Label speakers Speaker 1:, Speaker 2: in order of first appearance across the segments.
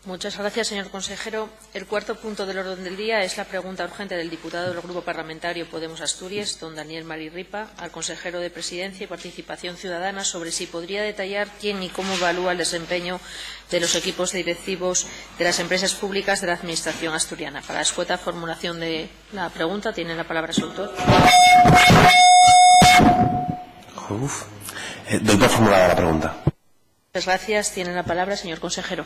Speaker 1: Muchas gracias, señor consejero. El cuarto punto del orden del día es la pregunta urgente del diputado del Grupo Parlamentario Podemos Asturias, don Daniel Marí Ripa, al consejero de Presidencia y Participación Ciudadana sobre si podría detallar quién y cómo evalúa el desempeño de los equipos directivos de las empresas públicas de la Administración asturiana. Para la escueta formulación de la pregunta, tiene la palabra su autor.
Speaker 2: Doy por formulada la pregunta.
Speaker 1: Muchas gracias. Tiene la palabra, señor consejero.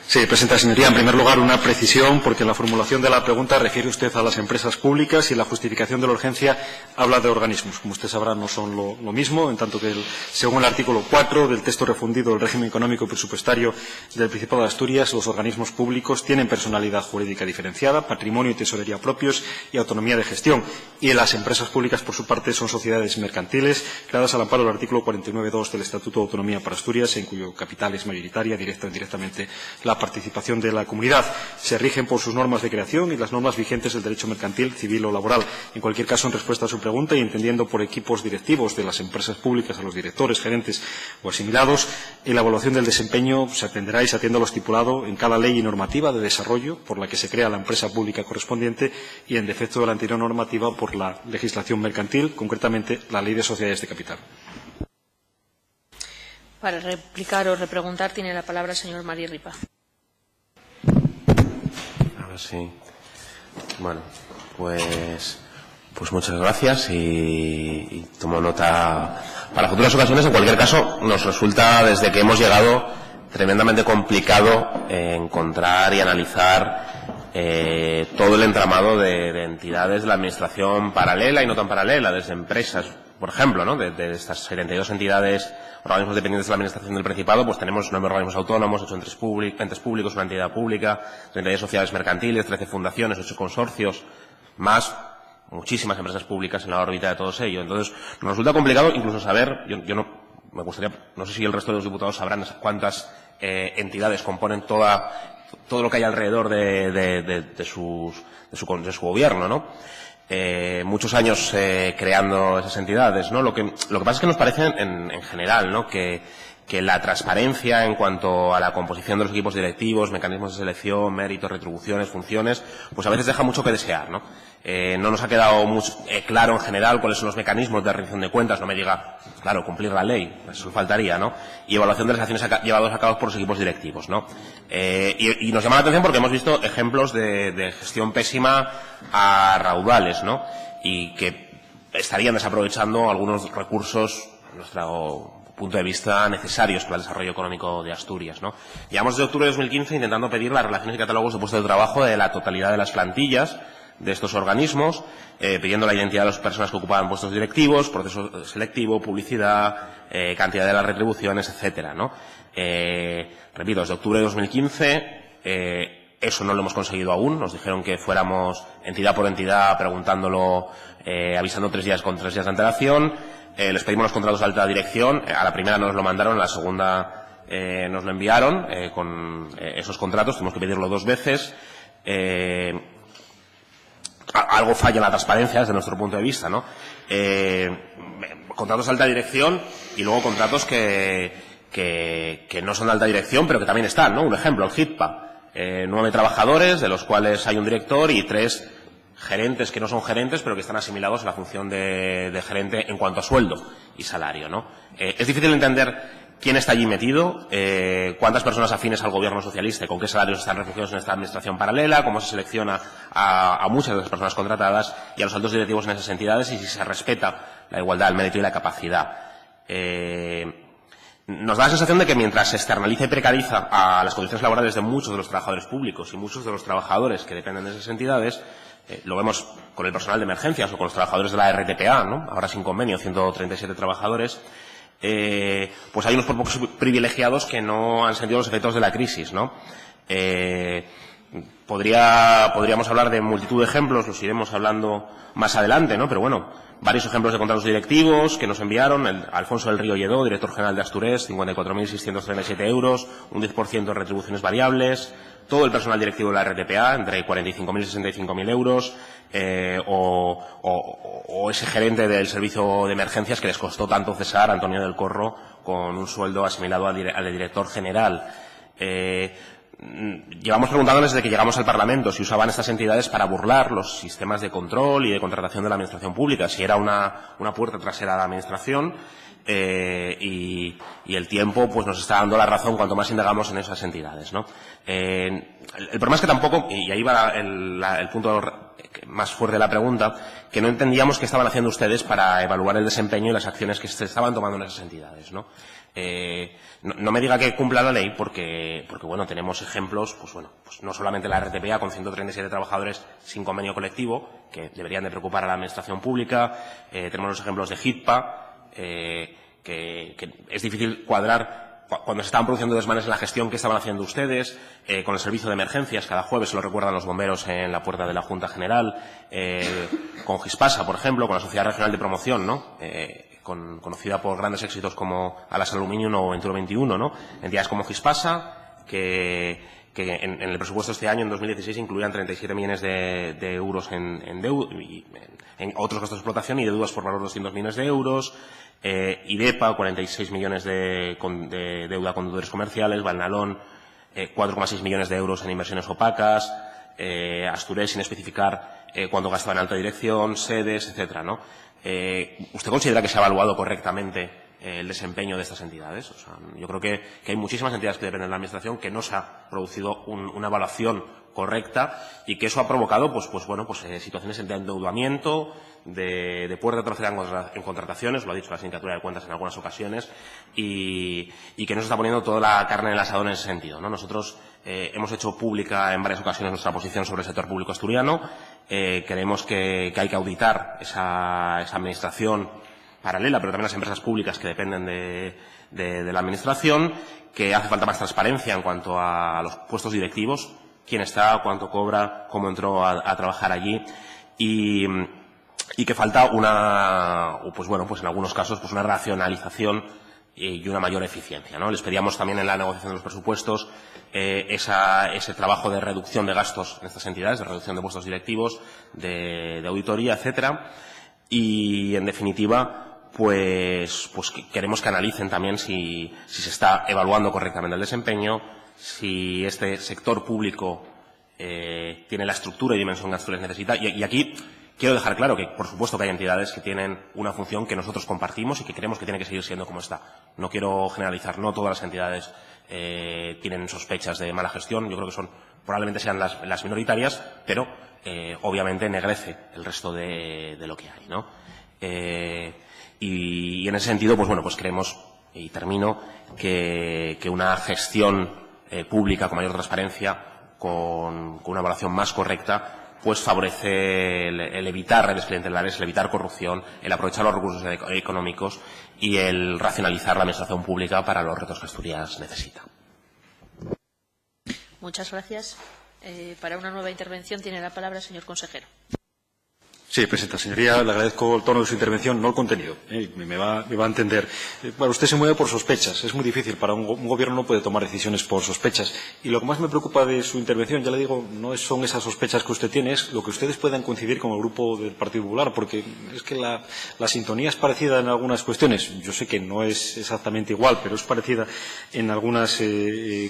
Speaker 3: Sí, Presidenta, señoría, en primer lugar una precisión, porque en la formulación de la pregunta refiere usted a las empresas públicas y la justificación de la urgencia habla de organismos. Como usted sabrá, no son lo mismo, en tanto que, según el artículo 4 del texto refundido del régimen económico y presupuestario del Principado de Asturias, los organismos públicos tienen personalidad jurídica diferenciada, patrimonio y tesorería propios y autonomía de gestión. Y las empresas públicas, por su parte, son sociedades mercantiles creadas al amparo del artículo 49.2 del Estatuto de Autonomía para Asturias, en cuyo capital es mayoritaria, directa o indirectamente, la participación de la comunidad. Se rigen por sus normas de creación y las normas vigentes del derecho mercantil, civil o laboral. En cualquier caso, en respuesta a su pregunta y entendiendo por equipos directivos de las empresas públicas a los directores, gerentes o asimilados, en la evaluación del desempeño se atenderá y se atiende a lo estipulado en cada ley y normativa de desarrollo por la que se crea la empresa pública correspondiente y, en defecto de la anterior normativa, por la legislación mercantil, concretamente la Ley de Sociedades de Capital.
Speaker 1: Para replicar o repreguntar, tiene la palabra el señor Marí Ripa.
Speaker 2: Sí. Bueno, pues muchas gracias y tomo nota para futuras ocasiones. En cualquier caso, nos resulta, desde que hemos llegado, tremendamente complicado encontrar y analizar todo el entramado de entidades de la administración paralela y no tan paralela, desde empresas, por ejemplo, ¿no? De estas 72 entidades, organismos dependientes de la Administración del Principado, pues tenemos 9 organismos autónomos, 8 entes públicos, una entidad pública, 32 sociedades mercantiles, 13 fundaciones, 8 consorcios, más muchísimas empresas públicas en la órbita de todos ellos. Entonces, nos resulta complicado incluso saber, yo no, me gustaría, no sé si el resto de los diputados sabrán cuántas entidades componen todo lo que hay alrededor de su gobierno, ¿no? Muchos años creando esas entidades, ¿no? Lo que pasa es que nos parece en general, ¿no? Que la transparencia en cuanto a la composición de los equipos directivos, mecanismos de selección, méritos, retribuciones, funciones, pues a veces deja mucho que desear, ¿no? No nos ha quedado claro en general cuáles son los mecanismos de rendición de cuentas, no me diga, claro, cumplir la ley, eso faltaría, ¿no? Y evaluación de las acciones llevadas a cabo por los equipos directivos, ¿no? Y nos llama la atención porque hemos visto ejemplos de gestión pésima a raudales, ¿no? Y que estarían desaprovechando algunos recursos, nuestro punto de vista, necesarios para el desarrollo económico de Asturias, ¿no? Llevamos desde octubre de 2015 intentando pedir las relaciones y catálogos de puestos de trabajo de la totalidad de las plantillas de estos organismos, pidiendo la identidad de las personas que ocupaban puestos directivos, proceso selectivo, publicidad, cantidad de las retribuciones, etcétera, ¿no? Repito, desde octubre de 2015, eso no lo hemos conseguido aún. Nos dijeron que fuéramos entidad por entidad preguntándolo, avisando 3 días con 3 días de antelación. Les pedimos los contratos de alta dirección. A la primera no nos lo mandaron, a la segunda nos lo enviaron con esos contratos. Tuvimos que pedirlo 2 veces. Algo falla en la transparencia desde nuestro punto de vista, ¿no? Contratos de alta dirección y luego contratos que no son de alta dirección, pero que también están, ¿no? Un ejemplo, el HITPA. 9 trabajadores, de los cuales hay un director y 3 gerentes que no son gerentes, pero que están asimilados a la función de gerente en cuanto a sueldo y salario, ¿no? Es difícil entender quién está allí metido, cuántas personas afines al gobierno socialista y con qué salarios están refugiados en esta administración paralela, cómo se selecciona a muchas de las personas contratadas y a los altos directivos en esas entidades y si se respeta la igualdad, el mérito y la capacidad. Nos da la sensación de que mientras se externaliza y precariza a las condiciones laborales de muchos de los trabajadores públicos y muchos de los trabajadores que dependen de esas entidades, lo vemos con el personal de emergencias o con los trabajadores de la RTPA, ¿no? Ahora sin convenio, 137 trabajadores, pues hay unos pocos privilegiados que no han sentido los efectos de la crisis, ¿no? Podríamos hablar de multitud de ejemplos, los iremos hablando más adelante, ¿no? Pero bueno, varios ejemplos de contratos directivos que nos enviaron. Alfonso del Río Lledó, director general de Asturés, 54.637 euros, un 10% de retribuciones variables. Todo el personal directivo de la RTPA, entre 45.000 y 65.000 euros. O ese gerente del servicio de emergencias que les costó tanto cesar, Antonio del Corro, con un sueldo asimilado al director general. llevamos preguntándoles desde que llegamos al Parlamento si usaban estas entidades para burlar los sistemas de control y de contratación de la Administración pública, si era una puerta trasera a la Administración, y el tiempo pues nos está dando la razón cuanto más indagamos en esas entidades, ¿no? El problema es que tampoco, y ahí va el punto más fuerte de la pregunta, que no entendíamos qué estaban haciendo ustedes para evaluar el desempeño y las acciones que se estaban tomando en esas entidades, ¿no? No me diga que cumpla la ley porque bueno, tenemos ejemplos, pues no solamente la RTPA con 137 trabajadores sin convenio colectivo, que deberían de preocupar a la Administración pública, tenemos los ejemplos de HITPA, que es difícil cuadrar cuando se estaban produciendo desmanes en la gestión que estaban haciendo ustedes, con el servicio de emergencias, cada jueves se lo recuerdan los bomberos en la puerta de la Junta General, con Gispasa, por ejemplo, con la Sociedad Regional de Promoción, ¿no? Conocida por grandes éxitos como Alas Aluminium o Venturo 21, ¿no? Entidades como Gispasa, que en el presupuesto de este año, en 2016, incluían 37 millones de euros en otros gastos de explotación y deudas por valor de 200 millones de euros, IDEPA, 46 millones de deuda con deudores comerciales, Valnalón, 4,6 millones de euros en inversiones opacas, Asturés, sin especificar cuánto gastaba en alta dirección, sedes, etcétera, ¿no? ¿Usted considera que se ha evaluado correctamente el desempeño de estas entidades? O sea, yo creo que hay muchísimas entidades que dependen de la Administración que no se ha producido una evaluación correcta y que eso ha provocado situaciones de endeudamiento, de puerta trasera en contrataciones, lo ha dicho la Sindicatura de Cuentas en algunas ocasiones, y que no se está poniendo toda la carne en el asador en ese sentido, ¿no? Nosotros hemos hecho pública en varias ocasiones nuestra posición sobre el sector público asturiano. Creemos que hay que auditar esa Administración paralela, pero también las empresas públicas que dependen de la Administración, que hace falta más transparencia en cuanto a los puestos directivos, quién está, cuánto cobra, cómo entró a trabajar allí, y que falta en algunos casos, una racionalización y una mayor eficiencia, ¿no? Les pedíamos también en la negociación de los presupuestos ese trabajo de reducción de gastos en estas entidades, de reducción de puestos directivos, de auditoría, etcétera, y en definitiva pues queremos que analicen también si se está evaluando correctamente el desempeño, si este sector público tiene la estructura y dimensión que Asturias necesita. Y aquí quiero dejar claro que, por supuesto, que hay entidades que tienen una función que nosotros compartimos y que creemos que tiene que seguir siendo como está. No quiero generalizar, no todas las entidades tienen sospechas de mala gestión. Yo creo que probablemente sean las minoritarias, pero obviamente ennegrece el resto de lo que hay, ¿no? Y en ese sentido, creemos, y termino, que una gestión pública con mayor transparencia, con una evaluación más correcta, pues favorece el evitar redes clientelares, el evitar corrupción, el aprovechar los recursos económicos y el racionalizar la Administración pública para los retos que Asturias necesita.
Speaker 1: Muchas gracias. Para una nueva intervención tiene la palabra el señor consejero.
Speaker 3: Sí, Presidenta. Señoría, le agradezco el tono de su intervención, no el contenido. Me va a entender. Usted se mueve por sospechas. Es muy difícil. Para un gobierno no puede tomar decisiones por sospechas. Y lo que más me preocupa de su intervención, ya le digo, no son esas sospechas que usted tiene, es lo que ustedes puedan coincidir con el grupo del Partido Popular, porque es que la sintonía es parecida en algunas cuestiones. Yo sé que no es exactamente igual, pero es parecida en algunas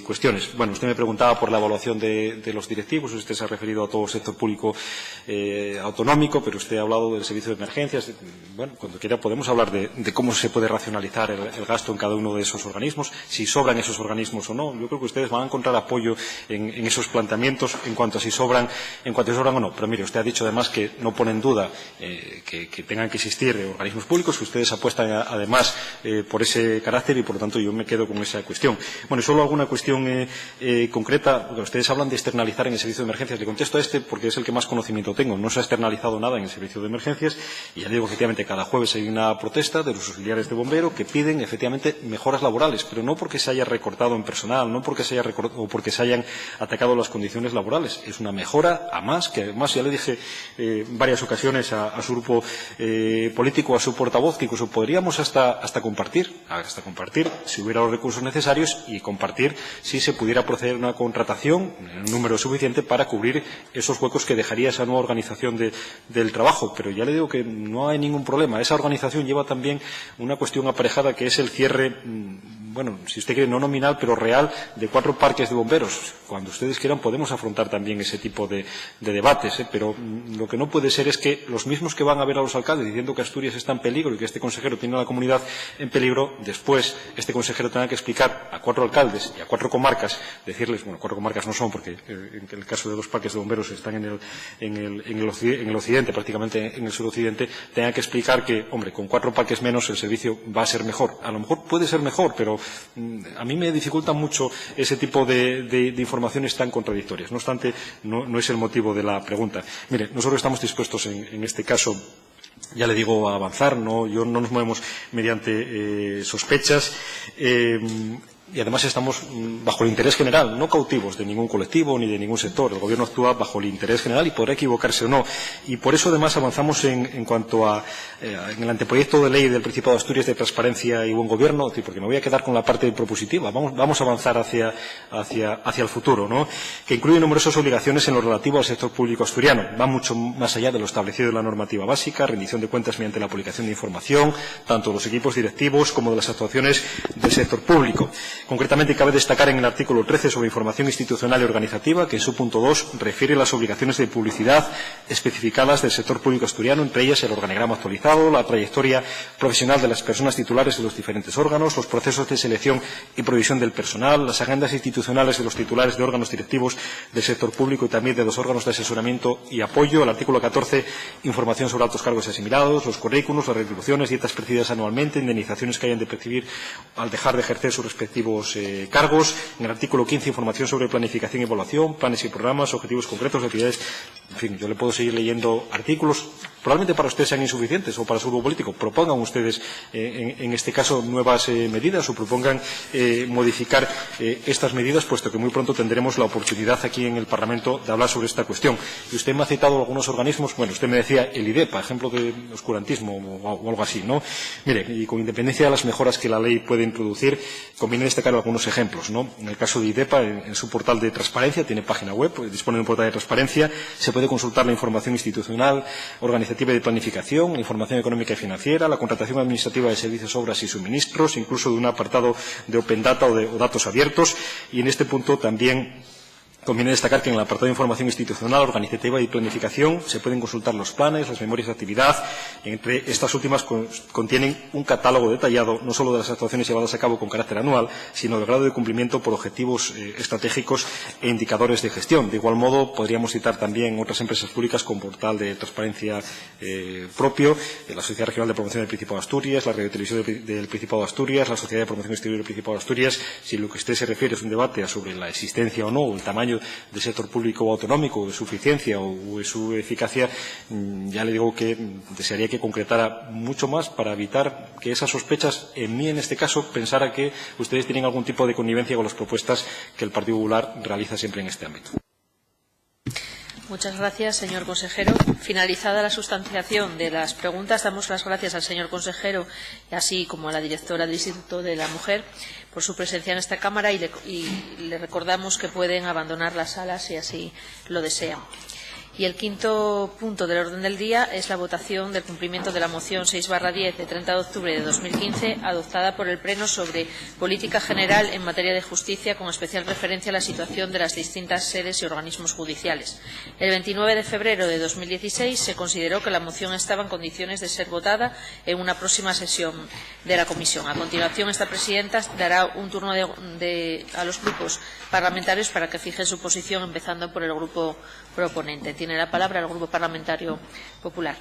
Speaker 3: cuestiones. Bueno, usted me preguntaba por la evaluación de los directivos. Usted se ha referido a todo el sector público autonómico, pero usted ha hablado del servicio de emergencias. Bueno, cuando quiera podemos hablar de cómo se puede racionalizar el gasto en cada uno de esos organismos, si sobran esos organismos o no. Yo creo que ustedes van a encontrar apoyo en esos planteamientos en cuanto a si sobran o no. Pero mire, usted ha dicho además que no pone en duda que tengan que existir organismos públicos, que ustedes apuestan además por ese carácter y por lo tanto yo me quedo con esa cuestión. Bueno, y solo alguna cuestión concreta. Ustedes hablan de externalizar en el servicio de emergencias. Le contesto a porque es el que más conocimiento tengo. No se ha externalizado nada en el servicio de emergencias y ya digo, efectivamente, cada jueves hay una protesta de los auxiliares de bombero que piden efectivamente mejoras laborales, pero no porque se haya recortado en personal, no porque se haya o porque se hayan atacado las condiciones laborales. Es una mejora a más, que además ya le dije en varias ocasiones a su grupo político, a su portavoz, que incluso podríamos hasta compartir si hubiera los recursos necesarios y compartir si se pudiera proceder a una contratación en un número suficiente para cubrir esos huecos que dejaría esa nueva organización del trabajo. Pero ya le digo que no hay ningún problema. Esa organización lleva también una cuestión aparejada, que es el cierre bueno, si usted quiere, no nominal, pero real, de 4 parques de bomberos. Cuando ustedes quieran podemos afrontar también ese tipo de debates, pero lo que no puede ser es que los mismos que van a ver a los alcaldes diciendo que Asturias está en peligro y que este consejero tiene a la comunidad en peligro, después este consejero tenga que explicar a 4 alcaldes y a 4 comarcas, decirles, bueno, 4 comarcas no son porque en el caso de 2 parques de bomberos están en el occidente, prácticamente en el suroccidente, tenga que explicar que, hombre, con 4 parques menos el servicio va a ser mejor. A lo mejor puede ser mejor, pero a mí me dificulta mucho ese tipo de informaciones tan contradictorias. No obstante, no es el motivo de la pregunta. Mire, nosotros estamos dispuestos en este caso, ya le digo, a avanzar, no nos movemos mediante sospechas. Y además estamos bajo el interés general, no cautivos de ningún colectivo ni de ningún sector. El Gobierno actúa bajo el interés general y podrá equivocarse o no. Y por eso, además, avanzamos en cuanto a en el anteproyecto de ley del Principado de Asturias de transparencia y buen gobierno, porque me voy a quedar con la parte propositiva. Vamos a avanzar hacia el futuro, ¿no? Que incluye numerosas obligaciones en lo relativo al sector público asturiano. Va mucho más allá de lo establecido en la normativa básica, rendición de cuentas mediante la publicación de información, tanto de los equipos directivos como de las actuaciones del sector público. Concretamente, cabe destacar en el artículo 13 sobre información institucional y organizativa, que en su punto 2 refiere a las obligaciones de publicidad especificadas del sector público asturiano, entre ellas el organigrama actualizado, la trayectoria profesional de las personas titulares de los diferentes órganos, los procesos de selección y provisión del personal, las agendas institucionales de los titulares de órganos directivos del sector público y también de los órganos de asesoramiento y apoyo. El artículo 14, información sobre altos cargos y asimilados, los currículos, las retribuciones, dietas percibidas anualmente, indemnizaciones que hayan de percibir al dejar de ejercer sus respectivos cargos. En el artículo 15, información sobre planificación y evaluación, planes y programas, objetivos concretos de actividades. En fin, yo le puedo seguir leyendo artículos. Probablemente para ustedes sean insuficientes o para su grupo político. Propongan ustedes, en este caso, nuevas medidas o propongan modificar estas medidas, puesto que muy pronto tendremos la oportunidad aquí en el Parlamento de hablar sobre esta cuestión. Y usted me ha citado algunos organismos. Bueno, usted me decía el IDEPA, ejemplo de oscurantismo o algo así, ¿no? Mire, y con independencia de las mejoras que la ley puede introducir, conviene destacar algunos ejemplos, ¿no? En el caso de IDEPA, en su portal de transparencia, tiene página web, dispone de un portal de transparencia, se puede consultar la información institucional, organizativa y de planificación, la información económica y financiera, la contratación administrativa de servicios, obras y suministros, incluso de un apartado de Open Data o datos abiertos. Y en este punto también conviene destacar que en el apartado de información institucional, organizativa y planificación se pueden consultar los planes, las memorias de actividad. Entre estas últimas contienen un catálogo detallado no solo de las actuaciones llevadas a cabo con carácter anual, sino del grado de cumplimiento por objetivos estratégicos e indicadores de gestión. De igual modo, podríamos citar también otras empresas públicas con portal de transparencia propio, la Sociedad Regional de Promoción del Principado de Asturias, la Radio y Televisión del Principado de Asturias, la Sociedad de Promoción Exterior del Principado de Asturias. Si lo que usted se refiere es un debate sobre la existencia o no, o el tamaño del sector público o autonómico, de su eficiencia o de su eficacia, ya le digo que desearía que concretara mucho más para evitar que esas sospechas, en mí en este caso, pensara que ustedes tienen algún tipo de connivencia con las propuestas que el Partido Popular realiza siempre en este ámbito.
Speaker 1: Muchas gracias, señor consejero. Finalizada la sustanciación de las preguntas, damos las gracias al señor consejero, así como a la directora del Instituto de la Mujer, por su presencia en esta Cámara y le recordamos que pueden abandonar la sala si así lo desean. Y el quinto punto del orden del día es la votación del cumplimiento de la moción 6/10 de 30 de octubre de 2015, adoptada por el Pleno sobre política general en materia de justicia, con especial referencia a la situación de las distintas sedes y organismos judiciales. El 29 de febrero de 2016 se consideró que la moción estaba en condiciones de ser votada en una próxima sesión de la Comisión. A continuación, esta presidenta dará un turno a los grupos parlamentarios para que fijen su posición, empezando por el grupo proponente. Tiene la palabra el Grupo Parlamentario Popular.